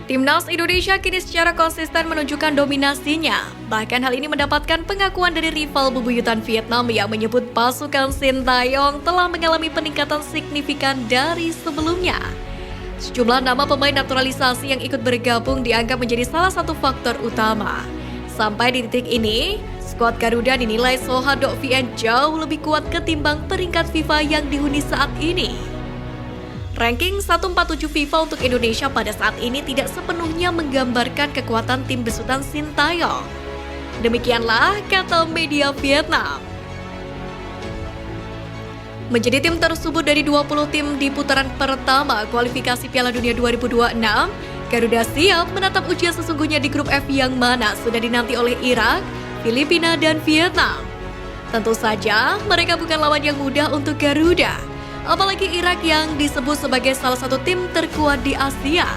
Timnas Indonesia kini secara konsisten menunjukkan dominasinya. Bahkan hal ini mendapatkan pengakuan dari rival bebuyutan Vietnam yang menyebut pasukan Sintayong telah mengalami peningkatan signifikan dari sebelumnya. Sejumlah nama pemain naturalisasi yang ikut bergabung dianggap menjadi salah satu faktor utama. Sampai di titik ini, skuad Garuda dinilai Sohadok VN jauh lebih kuat ketimbang peringkat FIFA yang dihuni saat ini. Ranking 147 FIFA untuk Indonesia pada saat ini tidak sepenuhnya menggambarkan kekuatan tim besutan Sintayong. Demikianlah kata media Vietnam. Menjadi tim tersebut dari 20 tim di putaran pertama kualifikasi Piala Dunia 2026, Garuda siap menatap ujian sesungguhnya di grup F yang mana sudah dinanti oleh Irak, Filipina, dan Vietnam. Tentu saja mereka bukan lawan yang mudah untuk Garuda. Apalagi Irak yang disebut sebagai salah satu tim terkuat di Asia.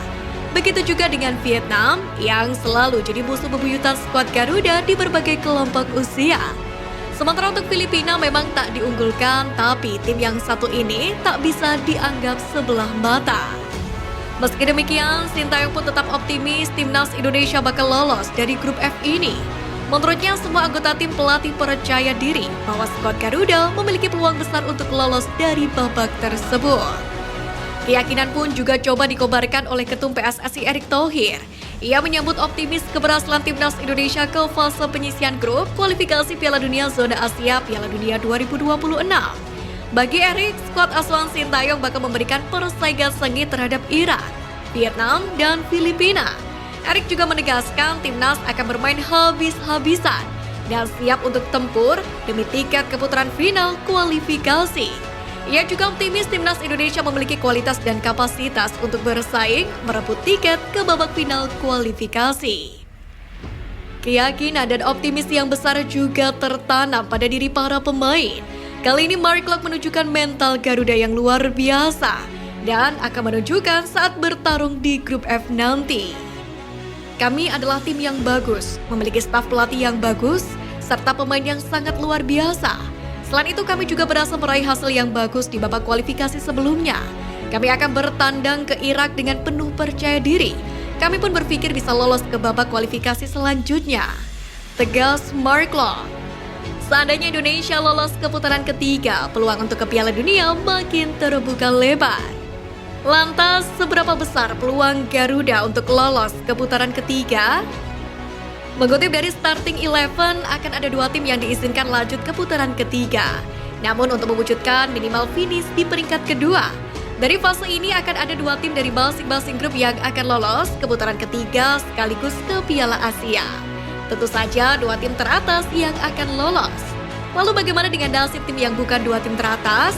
Begitu juga dengan Vietnam yang selalu jadi musuh bebuyutan skuad Garuda di berbagai kelompok usia. Sementara untuk Filipina memang tak diunggulkan, tapi tim yang satu ini tak bisa dianggap sebelah mata. Meski demikian, Sintayong pun tetap optimis timnas Indonesia bakal lolos dari grup F ini. Menurutnya, semua anggota tim pelatih percaya diri bahwa skuad Garuda memiliki peluang besar untuk lolos dari babak tersebut. Keyakinan pun juga coba dikobarkan oleh Ketum PSSI Erick Thohir. Ia menyambut optimis keberhasilan timnas Indonesia ke fase penyisihan grup kualifikasi Piala Dunia Zona Asia Piala Dunia 2026. Bagi Erick, skuad asuhan Sintayong bakal memberikan persaingan sengit terhadap Irak, Vietnam, dan Filipina. Erick juga menegaskan timnas akan bermain habis-habisan dan siap untuk tempur demi tiket ke putaran final kualifikasi. Ia juga optimis timnas Indonesia memiliki kualitas dan kapasitas untuk bersaing merebut tiket ke babak final kualifikasi. Keyakinan dan optimis yang besar juga tertanam pada diri para pemain. Kali ini Mark Klok menunjukkan mental Garuda yang luar biasa dan akan menunjukkan saat bertarung di grup F nanti. Kami adalah tim yang bagus, memiliki staf pelatih yang bagus, serta pemain yang sangat luar biasa. Selain itu kami juga berhasil meraih hasil yang bagus di babak kualifikasi sebelumnya. Kami akan bertandang ke Irak dengan penuh percaya diri. Kami pun berpikir bisa lolos ke babak kualifikasi selanjutnya. Tegas Mark Klok. Seandainya Indonesia lolos ke putaran ketiga, peluang untuk ke Piala Dunia makin terbuka lebar. Lantas, seberapa besar peluang Garuda untuk lolos ke putaran ketiga? Mengutip dari Starting 11, akan ada 2 tim yang diizinkan lanjut ke putaran ketiga. Namun untuk mewujudkan minimal finish di peringkat kedua. Dari fase ini akan ada 2 tim dari masing-masing grup yang akan lolos ke putaran ketiga sekaligus ke Piala Asia. Tentu saja 2 tim teratas yang akan lolos. Lalu bagaimana dengan nasib tim yang bukan 2 tim teratas?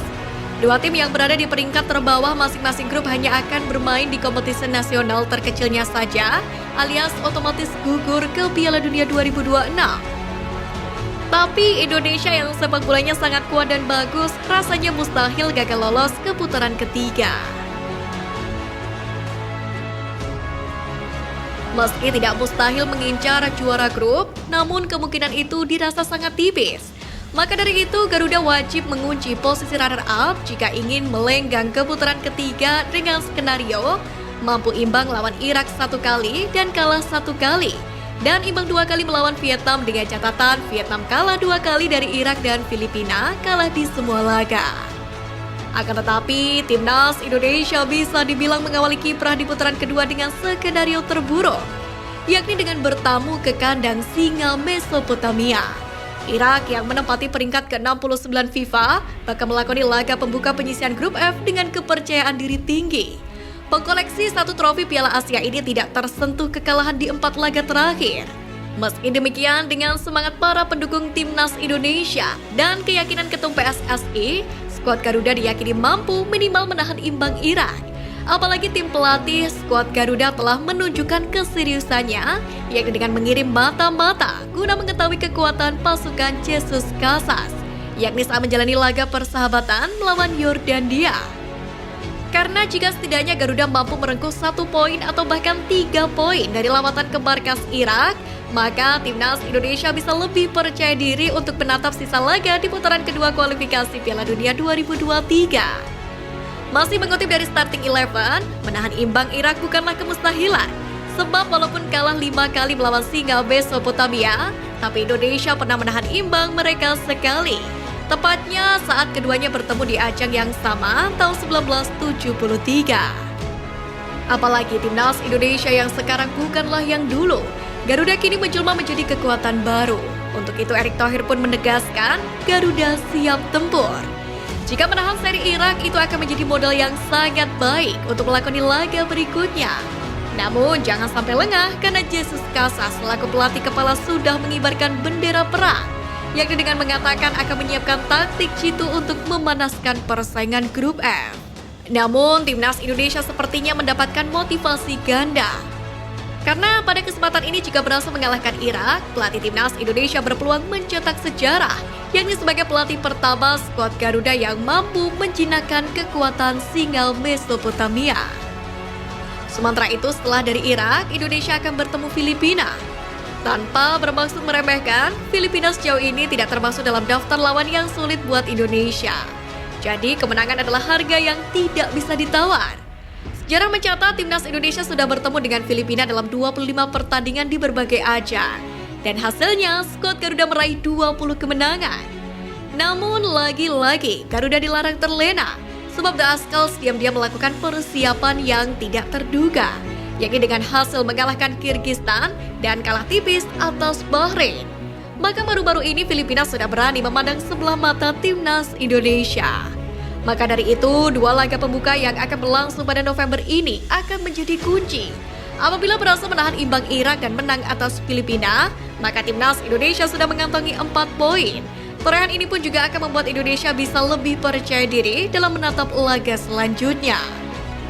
2 tim yang berada di peringkat terbawah masing-masing grup hanya akan bermain di kompetisi nasional terkecilnya saja, alias otomatis gugur ke Piala Dunia 2026. Tapi Indonesia yang sepak bolanya sangat kuat dan bagus, rasanya mustahil gagal lolos ke putaran ketiga. Meski tidak mustahil mengincar juara grup, namun kemungkinan itu dirasa sangat tipis. Maka dari itu, Garuda wajib mengunci posisi runner-up jika ingin melenggang ke putaran ketiga dengan skenario mampu imbang lawan Irak 1 kali dan kalah 1 kali, dan imbang 2 kali melawan Vietnam dengan catatan Vietnam kalah 2 kali dari Irak dan Filipina kalah di semua laga. Akan tetapi, timnas Indonesia bisa dibilang mengawali kiprah di putaran kedua dengan skenario terburuk, yakni dengan bertamu ke kandang singa Mesopotamia. Irak yang menempati peringkat ke-69 FIFA bakal melakoni laga pembuka penyisihan grup F dengan kepercayaan diri tinggi. Pengkoleksi 1 trofi Piala Asia ini tidak tersentuh kekalahan di 4 laga terakhir. Meski demikian, dengan semangat para pendukung timnas Indonesia dan keyakinan Ketum PSSI, skuad Garuda diyakini mampu minimal menahan imbang Irak. Apalagi tim pelatih skuad Garuda telah menunjukkan keseriusannya, yakni dengan mengirim mata-mata guna mengetahui kekuatan pasukan Jesus Casas, yakni saat menjalani laga persahabatan melawan Yordania. Karena jika setidaknya Garuda mampu merengkuh 1 poin atau bahkan 3 poin dari lawatan ke markas Irak, maka timnas Indonesia bisa lebih percaya diri untuk menatap sisa laga di putaran kedua kualifikasi Piala Dunia 2023. Masih mengutip dari Starting 11, menahan imbang Irak bukanlah kemustahilan. Sebab walaupun kalah 5 kali melawan singa Mesopotamia, tapi Indonesia pernah menahan imbang mereka sekali. Tepatnya saat keduanya bertemu di ajang yang sama tahun 1973. Apalagi timnas Indonesia yang sekarang bukanlah yang dulu. Garuda kini menjelma menjadi kekuatan baru. Untuk itu Erick Thohir pun menegaskan Garuda siap tempur. Jika menahan seri Irak itu akan menjadi modal yang sangat baik untuk melakoni laga berikutnya. Namun jangan sampai lengah karena Jesus Casas selaku pelatih kepala sudah mengibarkan bendera perang, yakni dengan mengatakan akan menyiapkan taktik jitu untuk memanaskan persaingan grup F. Namun timnas Indonesia sepertinya mendapatkan motivasi ganda. Karena pada kesempatan ini jika berhasil mengalahkan Irak, pelatih timnas Indonesia berpeluang mencetak sejarah, yakni sebagai pelatih pertama skuad Garuda yang mampu menjinakkan kekuatan singa Mesopotamia. Sementara itu setelah dari Irak, Indonesia akan bertemu Filipina. Tanpa bermaksud meremehkan, Filipina sejauh ini tidak termasuk dalam daftar lawan yang sulit buat Indonesia. Jadi kemenangan adalah harga yang tidak bisa ditawar. Sejarah mencatat timnas Indonesia sudah bertemu dengan Filipina dalam 25 pertandingan di berbagai ajang. Dan hasilnya, skuad Garuda meraih 20 kemenangan. Namun lagi-lagi Garuda dilarang terlena, sebab The Ascals diam-diam melakukan persiapan yang tidak terduga, yakni dengan hasil mengalahkan Kirgistan dan kalah tipis atas Bahrain. Maka baru-baru ini Filipina sudah berani memandang sebelah mata timnas Indonesia. Maka dari itu, dua laga pembuka yang akan berlangsung pada November ini akan menjadi kunci. Apabila berhasil menahan imbang Irak dan menang atas Filipina, maka timnas Indonesia sudah mengantongi 4 poin. Torehan ini pun juga akan membuat Indonesia bisa lebih percaya diri dalam menatap laga selanjutnya.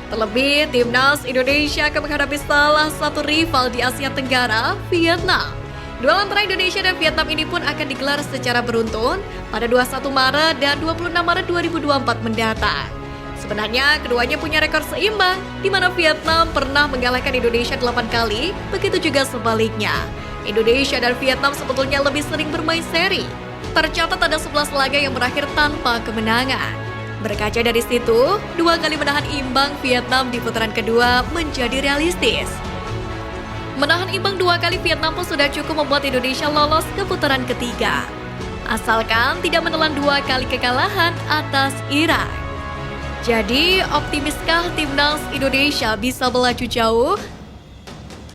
Terlebih, timnas Indonesia akan menghadapi salah satu rival di Asia Tenggara, Vietnam. Duel antara Indonesia dan Vietnam ini pun akan digelar secara beruntun pada 21 Maret dan 26 Maret 2024 mendatang. Sebenarnya keduanya punya rekor seimbang, di mana Vietnam pernah mengalahkan Indonesia 8 kali, begitu juga sebaliknya. Indonesia dan Vietnam sebetulnya lebih sering bermain seri. Tercatat ada 11 laga yang berakhir tanpa kemenangan. Berkaca dari situ, 2 kali menahan imbang Vietnam di putaran kedua menjadi realistis. Menahan imbang 2 kali Vietnam pun sudah cukup membuat Indonesia lolos ke putaran ketiga. Asalkan tidak menelan 2 kali kekalahan atas Irak. Jadi, optimiskah timnas Indonesia bisa melaju jauh?